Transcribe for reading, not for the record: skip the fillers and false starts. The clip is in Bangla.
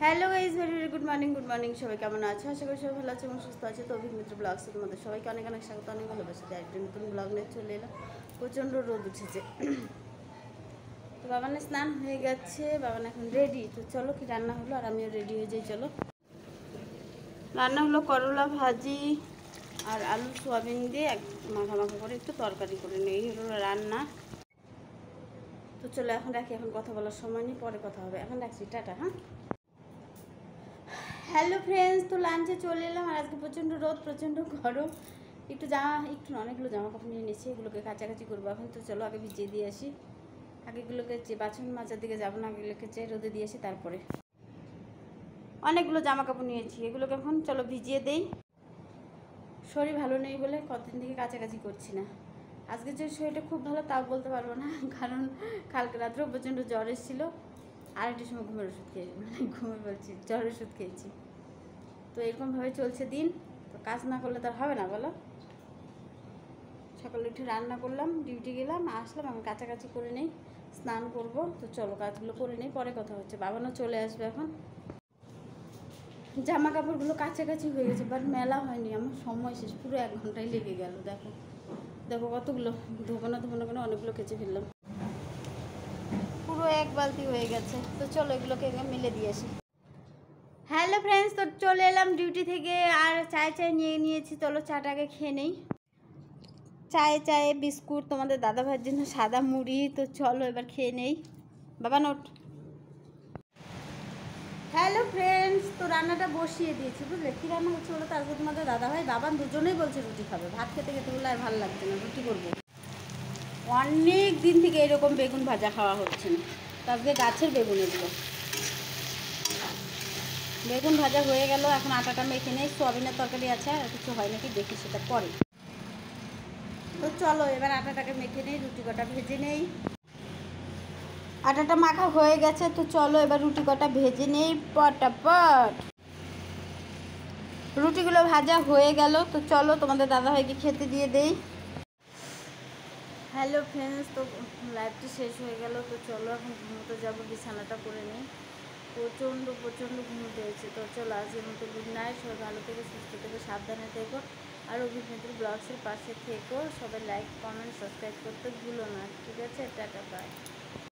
Hello guys, very very good morning. সবাই কেমন আছো? আশা করি সবাই ভালো আছে এবং সুস্থ আছে। তো অভিক মিত্র ব্লগসে তোমাদের সবাইকে অনেক অনেক স্বাগত, অনেক ভালোবাসা। একটা নতুন ব্লগ নিয়ে চলে এলাম। প্রচণ্ড রোদ উঠেছে। তো বাবানের স্নান হয়ে গেছে, বাবান এখন রেডি। তো চলো কি রান্না হলো, আর আমিও রেডি হয়ে যাই। চলো, রান্না হলো করলা ভাজি আর আলু সোয়াবিন দিয়ে মাখা মাখা করে একটু তরকারি করে নিই। এই হলো রান্না। তো চলো এখন রাখি, এখন কথা বলার সময় নেই, পরে কথা হবে। এখন রাখছি, টাটা। হ্যাঁ, হ্যালো ফ্রেন্ডস, তো লাঞ্চে চলে এলাম। আর আজকে প্রচণ্ড রোদ, প্রচণ্ড গরম। একটু অনেকগুলো জামা কাপড় নিয়ে নিয়েছি, এগুলোকে কাচাকাচি করবো এখন। তো চলো আগে ভিজিয়ে দিয়ে আসি। আগেগুলোকে বাছন মাজার দিকে যাবো না, আগেগুলোকে রোদে দিয়ে আসি। তারপরে অনেকগুলো জামা কাপড় নিয়েছি, এগুলোকে এখন চলো ভিজিয়ে দেই। শরীর ভালো নেই বলে কতদিন থেকে কাচাকাচি করছি না। আজকে যে শরীরটা খুব ভালো তাও বলতে পারবো না, কারণ কালকে রাত্রেও প্রচণ্ড জ্বর এসেছিলো। আরেকটার সময় ঘুমের ওষুধ খেয়েছি, জ্বরের ওষুধ খেয়েছি। তো এরকমভাবে চলছে দিন। তো কাজ না করলে তো হবে না, বলো। সকালে উঠে রান্না করলাম, ডিউটি গেলাম, আসলাম, আমি কাছাকাছি করে নেই, স্নান করব। তো চলো কাজগুলো করে নেই, পরে কথা হচ্ছে। বাবানও চলে আসবে এখন। জামা কাপড়গুলো কাছাকাছি হয়ে গেছে, বাট মেলা হয়নি, আমার সময় শেষ, পুরো 1 ঘন্টায় লেগে গেল। দেখো দেখো কতগুলো ধোবো না করে অনেকগুলো কেচে ফেললাম, পুরো 1 বালতি হয়ে গেছে। তো চলো এগুলোকে মিলে দিয়ে আসি। হ্যালো ফ্রেন্ডস, তো চলে এলাম ডিউটি থেকে, আর চায় নিয়ে নিয়েছি। চলো চাটাকে খেয়ে নেই। চায়ে বিস্কুট, তোমাদের দাদা ভাইয়ের জন্য সাদা মুড়ি। তো চলো এবার খেয়ে নেই। বাবা নোট। হ্যালো ফ্রেন্ডস, তো রান্নাটা বসিয়ে দিয়েছি, বুঝলে। কী রান্না হচ্ছে বলো তো? আজকে তোমাদের দাদা ভাই বাবান দুজনেই বলছে রুটি খাবে। ভাত খেতে খেতে বলে আর ভালো লাগছে না, রুটি করবো। অনেক দিন থেকে এরকম বেগুন ভাজা খাওয়া হচ্ছে না। তো আজকে গাছের বেগুন এগুলো। বেগুন ভাজা হয়ে গেল, এখন আটাটা মেখে নেই। সোয়াবিনের তরকারি আছে, আর কিছু হয় নাকি দেখি, সেটা পরে। তো চলো এবার আটাটাকে মেখে নেই, রুটি কটা ভেজে নেই। আটাটা মাখা হয়ে গেছে, তো চলো এবার রুটি কটা ভেজে নেই পটাপট। রুটিগুলো ভাজা হয়ে গেল, তো চলো তোমাদের দাদাভাইকে খেতে দিয়ে দেই। হ্যালো ফ্রেন্ডস, তো লাইভটি শেষ হয়ে গেল। তো চলো এখন ঘুমোতে যাবো, বিছানাটা করে নিই। প্রচণ্ড ঘুমোতে হয়েছে। তো চলো আজকের মতো গুড নাইট। সবাই ভালো থেকে, সুস্থ থেকে, সাবধানে থেকো। আর অভিনেত্রী ব্লগসের পাশে থেকো। সবাই লাইক, কমেন্ট, সাবস্ক্রাইব করতে ভুলো না, ঠিক আছে? Tata, by.